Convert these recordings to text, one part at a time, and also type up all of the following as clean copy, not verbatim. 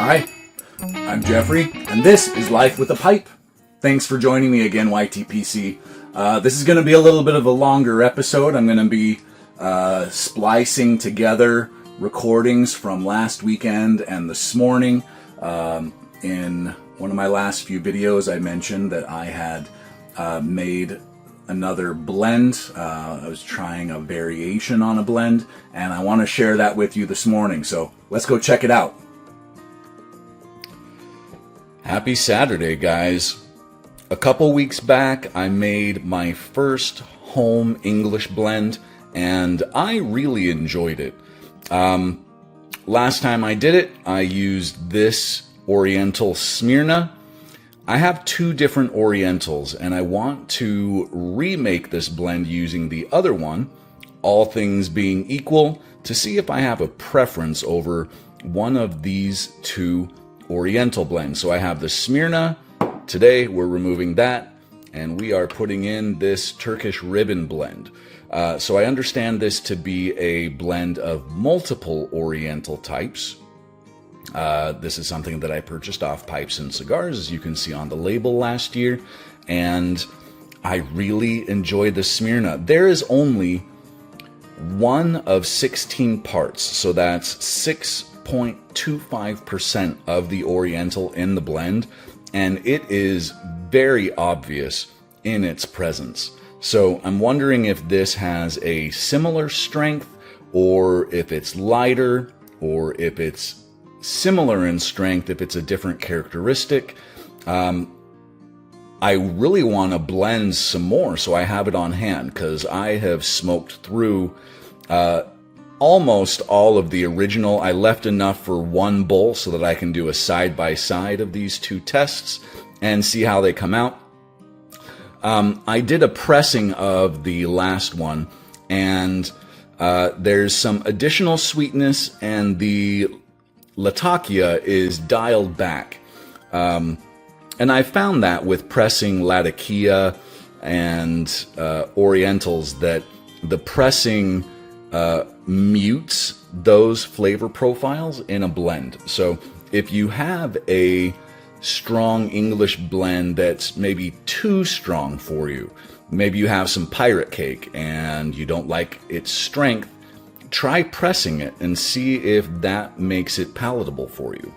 Hi, I'm Jeffrey, and this is Life with a Pipe. Thanks for joining me again, YTPC. This is going to be a little bit of a longer episode. I'm going to be splicing together recordings from last weekend and this morning. In one of my last few videos, I mentioned that I had made another blend. I was trying a variation on a blend, and I want to share that with you this morning. So let's go check it out. Happy Saturday, guys. A couple weeks back, I made my first home English blend, and I really enjoyed it. Last time I did it, I used this Oriental Smyrna. I have two different Orientals, and I want to remake this blend using the other one, all things being equal, to see if I have a preference over one of these two Oriental blends. So I have the Smyrna. Today we're removing that, and we are putting in this Turkish ribbon blend. So I understand this to be a blend of multiple Oriental types. This is something that I purchased off Pipes and Cigars, as you can see on the label last year, and I really enjoyed the Smyrna. There is only one of 16 parts, so that's 6.25% of the Oriental in the blend, and it is very obvious in its presence. So I'm wondering if this has a similar strength, or if it's lighter, or if it's similar in strength, if it's a different characteristic. I really want to blend some more so I have it on hand, because I have smoked through almost all of the original. I left enough for one bowl so that I can do a side-by-side of these two tests and see how they come out. I did a pressing of the last one, and there's some additional sweetness, and the Latakia is dialed back. And I found that with pressing Latakia and Orientals, that the pressing mutes those flavor profiles in a blend. So if you have a strong English blend that's maybe too strong for you, maybe you have some pirate cake and you don't like its strength, try pressing it and see if that makes it palatable for you.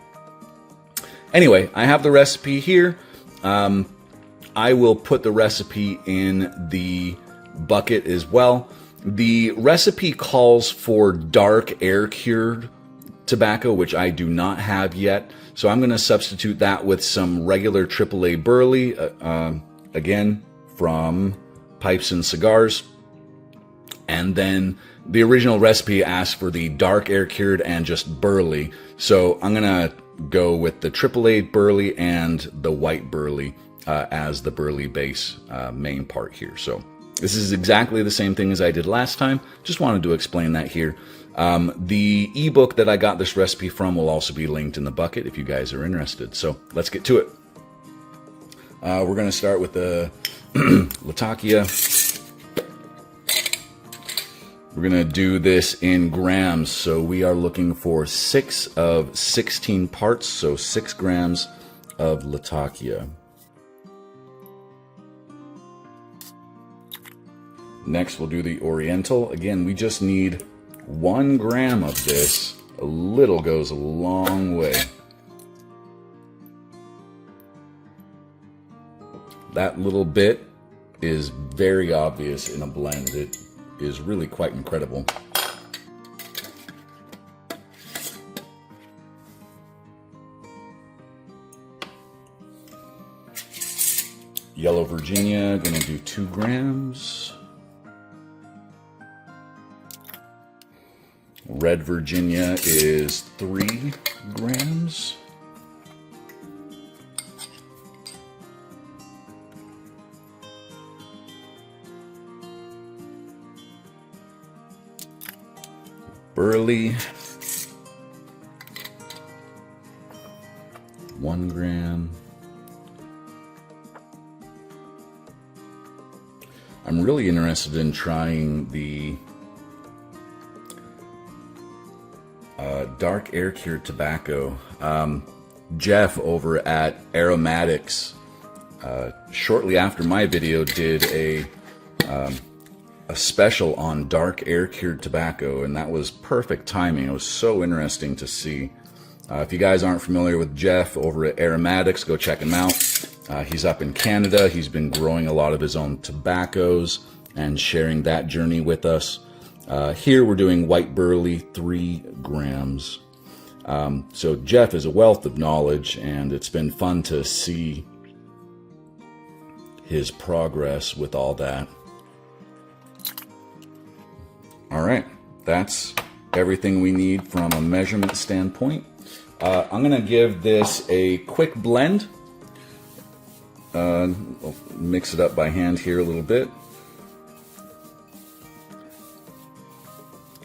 Anyway, I have the recipe here. I will put the recipe in the bucket as well. The recipe calls for dark air-cured tobacco, which I do not have yet. So I'm going to substitute that with some regular AAA Burley, again, from Pipes and Cigars. And then the original recipe asks for the dark air-cured and just Burley. So I'm going to go with the AAA Burley and the white Burley as the Burley base main part here. So this is exactly the same thing as I did last time. Just wanted to explain that here. The ebook that I got this recipe from will also be linked in the bucket if you guys are interested. So let's get to it. We're going to start with the Latakia. We're going to do this in grams. So we are looking for 6 of 16 parts, so 6 grams of Latakia. Next, we'll do the Oriental. Again, we just need 1 gram of this. A little goes a long way. That little bit is very obvious in a blend. It is really quite incredible. Yellow Virginia, gonna do 2 grams. Red Virginia is 3 grams. Burley, 1 gram. I'm really interested in trying the dark air-cured tobacco. Jeff over at Aromatics, shortly after my video, did a special on dark air-cured tobacco, and that was perfect timing. It was so interesting to see. If you guys aren't familiar with Jeff over at Aromatics, go check him out. He's up in Canada. He's been growing a lot of his own tobaccos and sharing that journey with us. Here we're doing white burley, 3 grams. So Jeff is a wealth of knowledge, and it's been fun to see his progress with all that. All right, that's everything we need from a measurement standpoint. I'm going to give this a quick blend. I'll mix it up by hand here a little bit.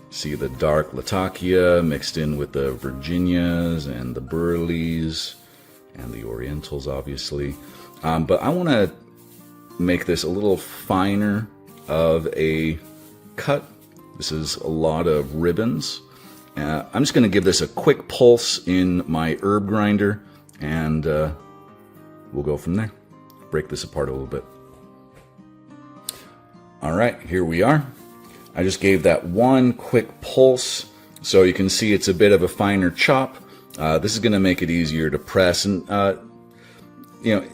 See the dark Latakia mixed in with the Virginias and the Burleys and the Orientals, obviously. But I want to make this a little finer of a cut. This is a lot of ribbons. I'm just going to give this a quick pulse in my herb grinder, and we'll go from there. Break this apart a little bit. All right, here we are. I just gave that one quick pulse, so you can see it's a bit of a finer chop. This is going to make it easier to press, and you know,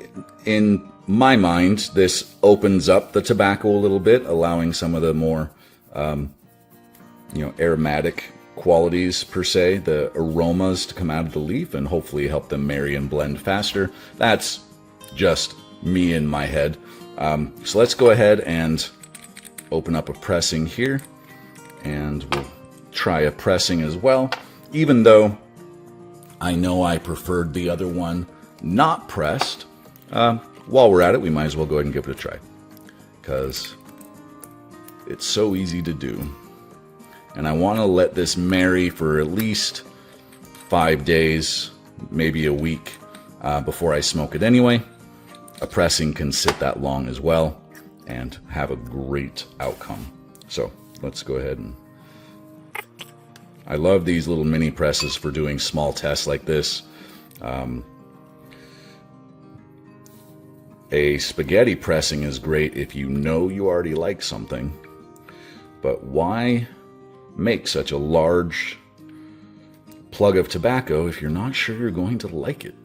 in my mind, this opens up the tobacco a little bit, allowing some of the more aromatic qualities, per se, the aromas to come out of the leaf, and hopefully help them marry and blend faster. That's just me in my head. So let's go ahead and open up a pressing here, and we'll try a pressing as well, even though I know I preferred the other one not pressed. While we're at it, we might as well go ahead and give it a try, because it's so easy to do. And I want to let this marry for at least 5 days, maybe a week, before I smoke it anyway. A pressing can sit that long as well and have a great outcome. So let's go ahead and... I love these little mini presses for doing small tests like this. A spaghetti pressing is great if you know you already like something, but why make such a large plug of tobacco if you're not sure you're going to like it?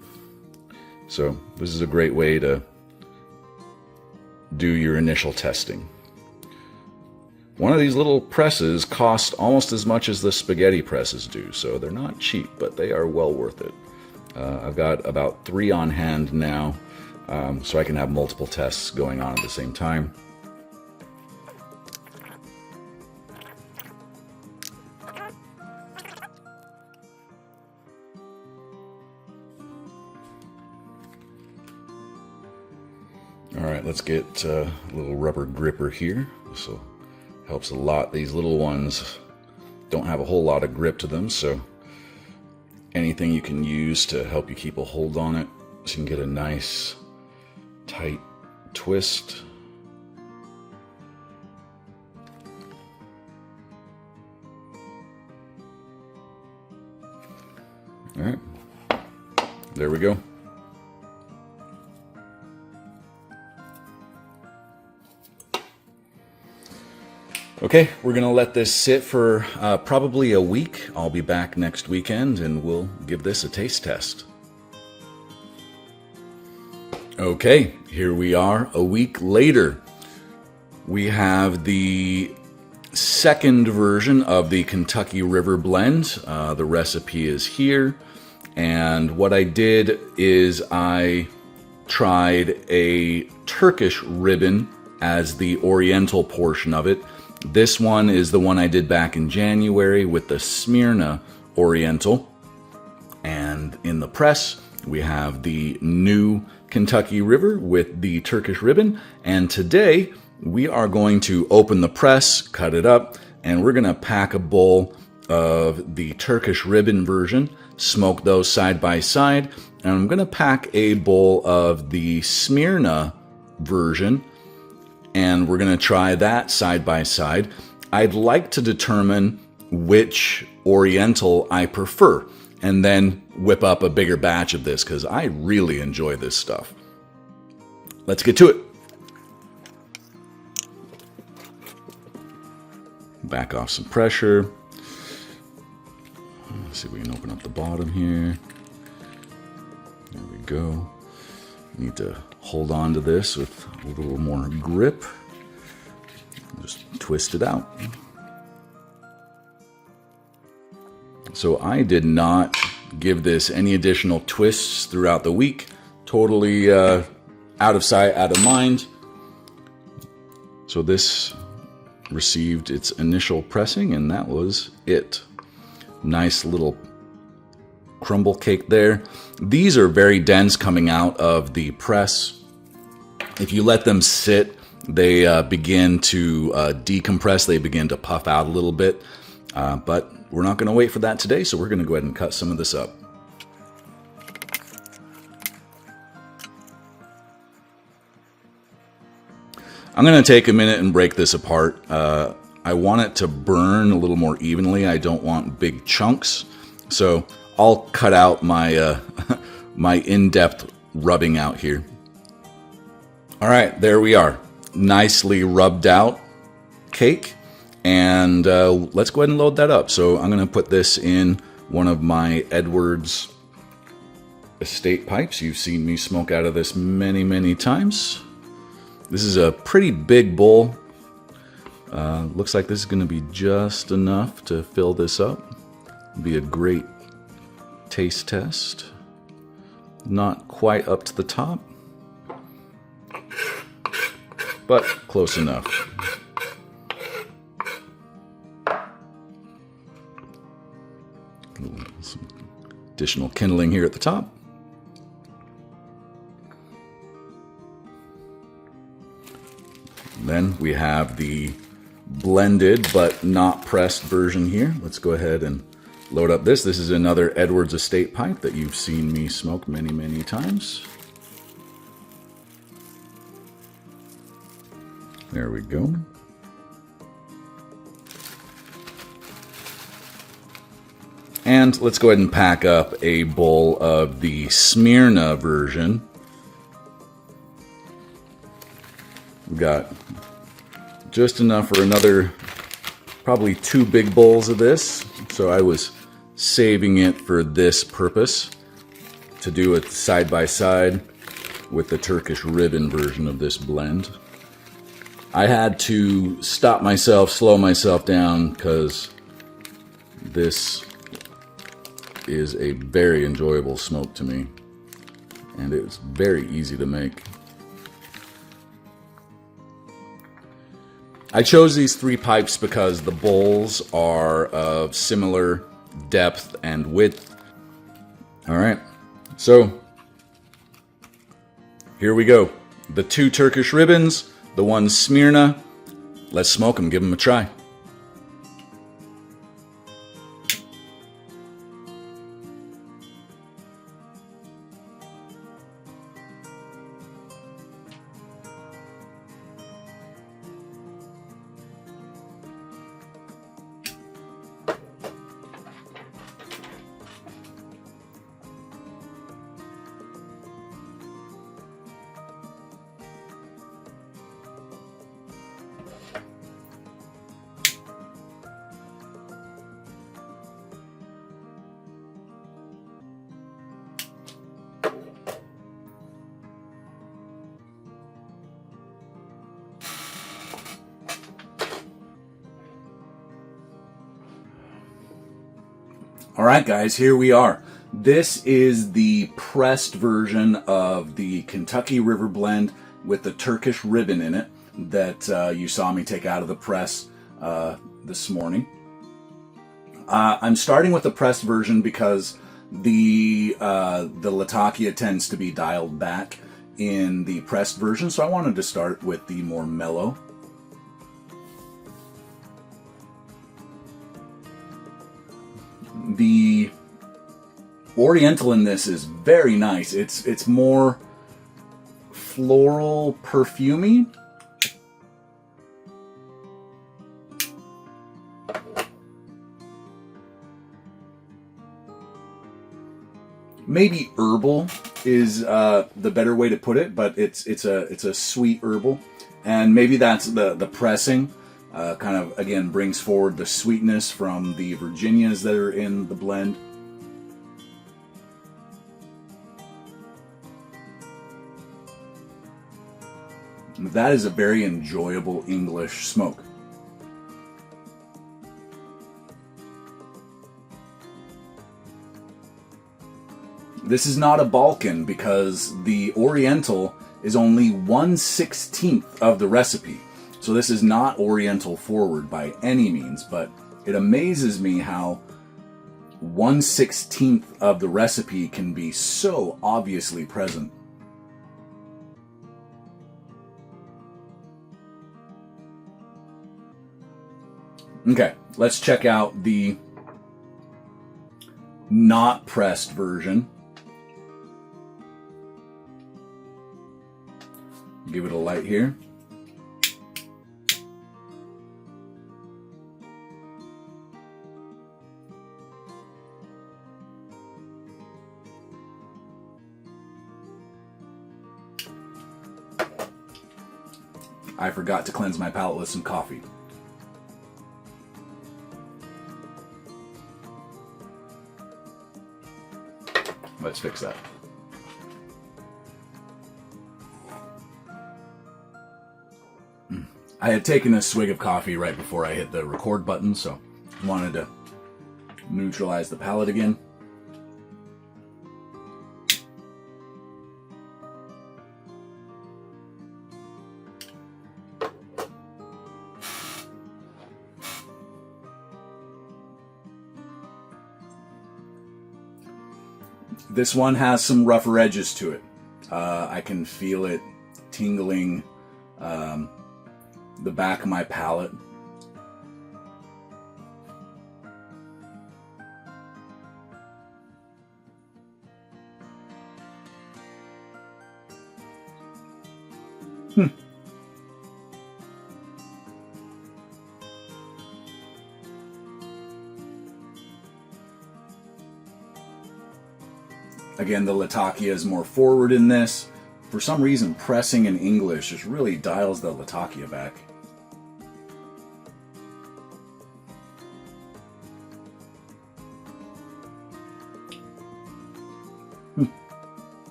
So this is a great way to do your initial testing. One of these little presses cost almost as much as the spaghetti presses do, so they're not cheap, but they are well worth it. I've got about 3 on hand now, so I can have multiple tests going on at the same time. All right, let's get a little rubber gripper here. This helps a lot. These little ones don't have a whole lot of grip to them, so anything you can use to help you keep a hold on it so you can get a nice tight twist. All right, there we go. Okay, we're going to let this sit for probably a week. I'll be back next weekend and we'll give this a taste test. Okay, here we are a week later. We have the second version of the Kentucky River blend. The recipe is here. And what I did is I tried a Turkish ribbon as the Oriental portion of it. This one is the one I did back in January with the Smyrna Oriental. And in the press, we have the new Kentucky River with the Turkish ribbon. And today, we are going to open the press, cut it up, and we're going to pack a bowl of the Turkish ribbon version, smoke those side by side, and I'm going to pack a bowl of the Smyrna version, and we're going to try that side by side. I'd like to determine which Oriental I prefer, and then whip up a bigger batch of this because I really enjoy this stuff. Let's get to it. Back off some pressure. Let's see if we can open up the bottom here. There we go. Need to hold on to this with a little more grip. Just twist it out. So I did not give this any additional twists throughout the week. Totally out of sight, out of mind. So this received its initial pressing, and that was it. Nice little crumble cake there. These are very dense coming out of the press. If you let them sit, they begin to decompress. They begin to puff out a little bit. But we're not going to wait for that today, so we're going to go ahead and cut some of this up. I'm going to take a minute and break this apart. I want it to burn a little more evenly. I don't want big chunks. So I'll cut out my, my in-depth rubbing out here. All right, there we are. Nicely rubbed out cake. And let's go ahead and load that up. So I'm going to put this in one of my Edwards estate pipes. You've seen me smoke out of this many, many times. This is a pretty big bowl. Looks like this is going to be just enough to fill this up. Be a great taste test. Not quite up to the top, but close enough. Some additional kindling here at the top. Then we have the blended but not pressed version here. Let's go ahead and load up this. This is another Edwards estate pipe that you've seen me smoke many, many times. There we go. And let's go ahead and pack up a bowl of the Smyrna version. We've got just enough for another, probably 2 big bowls of this. So I was saving it for this purpose, to do it side by side with the Turkish ribbon version of this blend. I had to stop myself, slow myself down, because this is a very enjoyable smoke to me, and it's very easy to make. I chose these 3 pipes because the bowls are of similar depth and width. All right, so here we go. The 2 Turkish ribbons, the 1 Smyrna. Let's smoke them, give them a try. All right, guys, here we are. This is the pressed version of the Kentucky River Blend with the Turkish ribbon in it that you saw me take out of the press this morning. I'm starting with the pressed version because the Latakia tends to be dialed back in the pressed version, so I wanted to start with the more mellow. The Oriental in this is very nice. It's more floral, perfumey. maybe herbal is the better way to put it, but it's a sweet herbal, and maybe that's the pressing kind of again brings forward the sweetness from the Virginias that are in the blend. That is a very enjoyable English smoke. This is not a Balkan because the Oriental is only 1/16 of the recipe. So this is not Oriental forward by any means, but it amazes me how 1/16 of the recipe can be so obviously present. Okay, let's check out the not pressed version. Give it a light here. I forgot to cleanse my palate with some coffee. Let's fix that. I had taken a swig of coffee right before I hit the record button, so I wanted to neutralize the palate again. This one has some rougher edges to it. I can feel it tingling the back of my palate. Again, the Latakia is more forward in this. For some reason, pressing in English just really dials the Latakia back.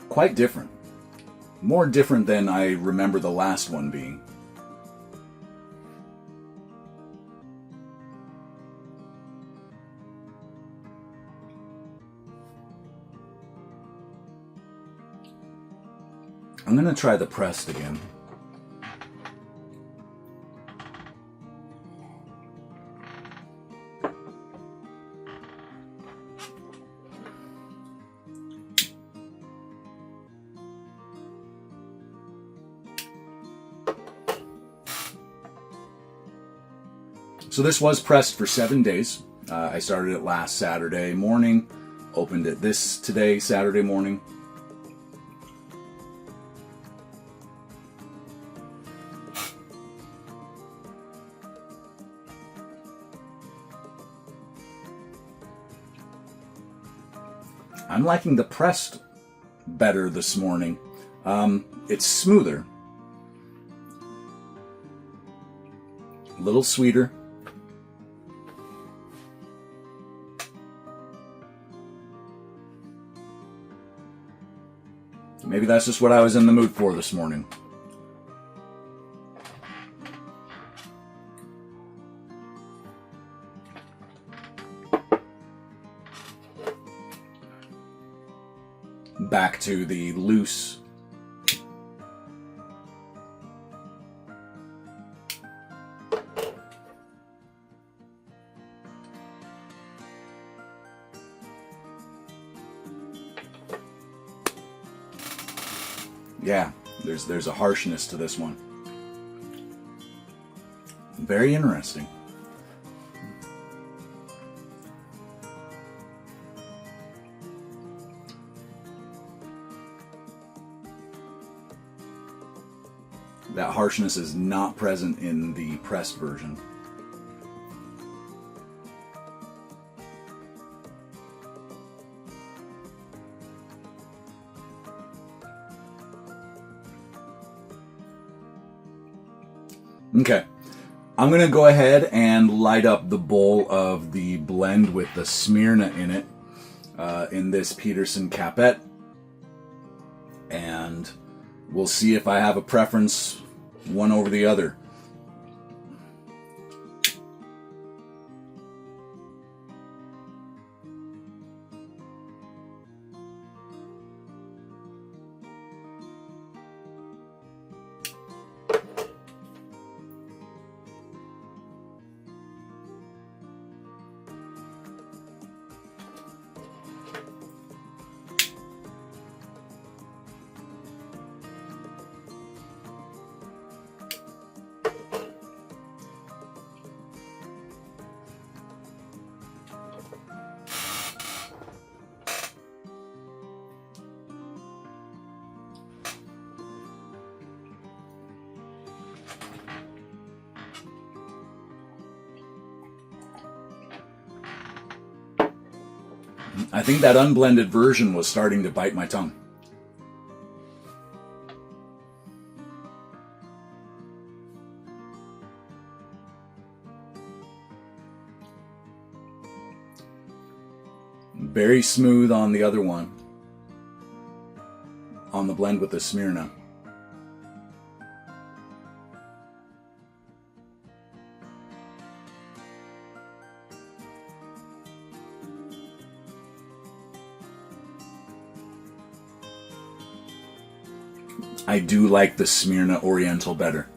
Quite different. More different than I remember the last one being. I'm going to try the pressed again. So this was pressed for 7 days. I started it last Saturday morning, opened it today, Saturday morning. I'm liking the pressed better this morning. It's smoother, a little sweeter. Maybe that's just what I was in the mood for this morning. Back to the loose. Yeah, there's a harshness to this one. Very interesting. That harshness is not present in the pressed version. Okay. I'm going to go ahead and light up the bowl of the blend with the Smyrna in it, in this Peterson Capet. And we'll see if I have a preference one over the other. I think that unblended version was starting to bite my tongue. Very smooth on the other one, on the blend with the Smyrna. I do like the Smyrna Oriental better.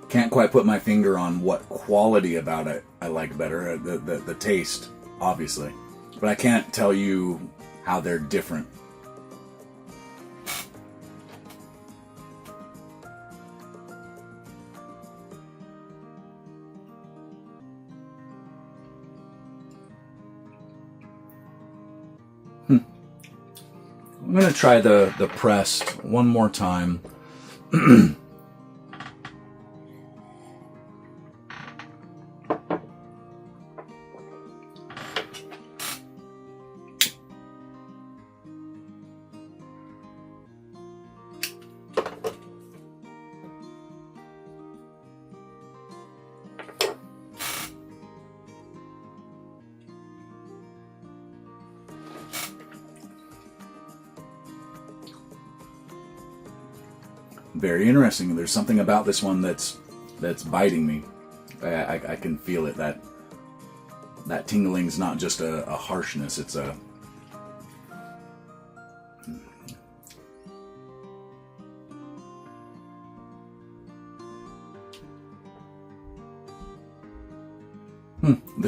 Can't quite put my finger on what quality about it I like better. The taste, obviously. But I can't tell you how they're different. I'm going to try the pressed one more time. Very interesting. There's something about this one that's biting me. I can feel it. That tingling's not just a harshness. It's a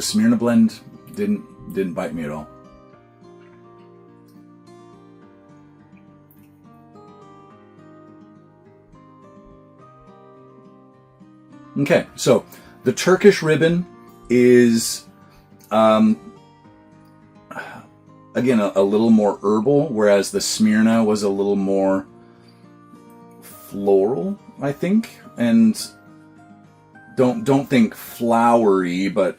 The Smyrna blend didn't bite me at all. Okay, so the Turkish ribbon is, again, a little more herbal, whereas the Smyrna was a little more floral, I think. And don't think flowery, but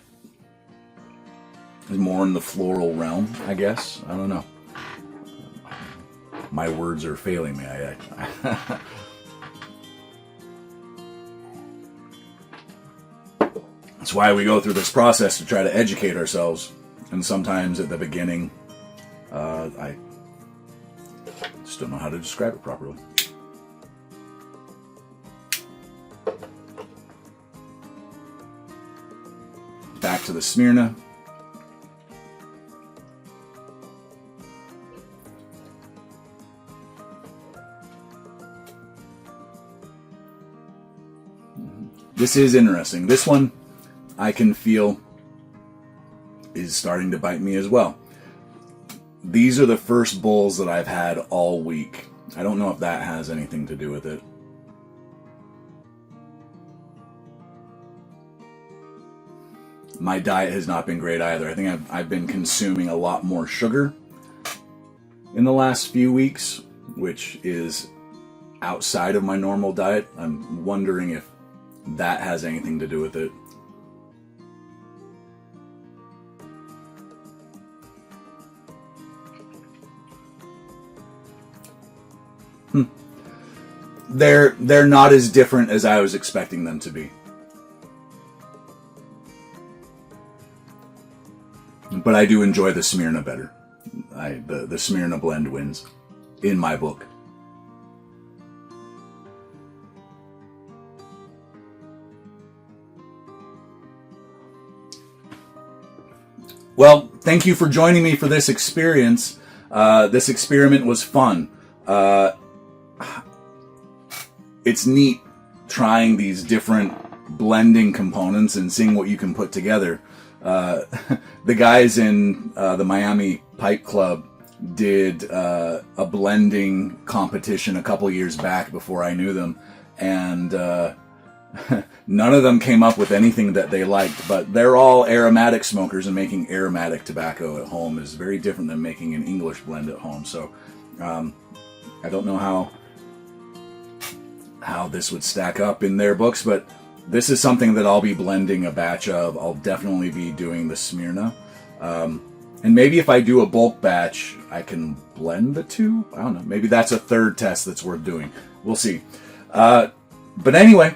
more in the floral realm, I guess. I don't know. My words are failing me. That's why we go through this process, to try to educate ourselves. And sometimes at the beginning, I just don't know how to describe it properly. Back to the Smyrna. This is interesting. This one, I can feel, is starting to bite me as well. These are the first bowls that I've had all week. I don't know if that has anything to do with it. My diet has not been great either. I think I've been consuming a lot more sugar in the last few weeks, which is outside of my normal diet. I'm wondering if that has anything to do with it. they're not as different as I was expecting them to be. But I do enjoy the Smyrna better. The Smyrna blend wins in my book. Well, thank you for joining me for this experience. This experiment was fun. It's neat trying these different blending components and seeing what you can put together. The guys in the Miami Pipe Club did a blending competition a couple years back before I knew them, and none of them came up with anything that they liked, but they're all aromatic smokers, and making aromatic tobacco at home is very different than making an English blend at home. So I don't know how this would stack up in their books, but this is something that I'll be blending a batch of. I'll definitely be doing the Smyrna. And maybe if I do a bulk batch, I can blend the two. I don't know. Maybe that's a third test that's worth doing. We'll see. But anyway,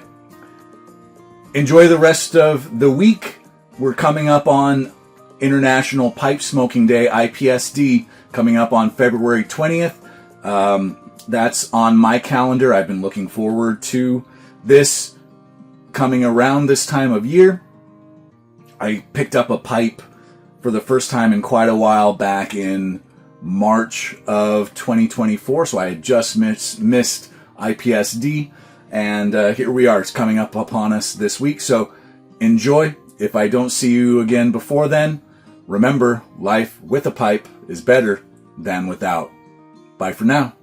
enjoy the rest of the week. We're coming up on International Pipe Smoking Day, IPSD, coming up on February 20th. That's on my calendar. I've been looking forward to this coming around this time of year. I picked up a pipe for the first time in quite a while back in March of 2024, so I had just missed IPSD, and here we are. It's coming up upon us this week, so enjoy. If I don't see you again before then, remember, life with a pipe is better than without. Bye for now.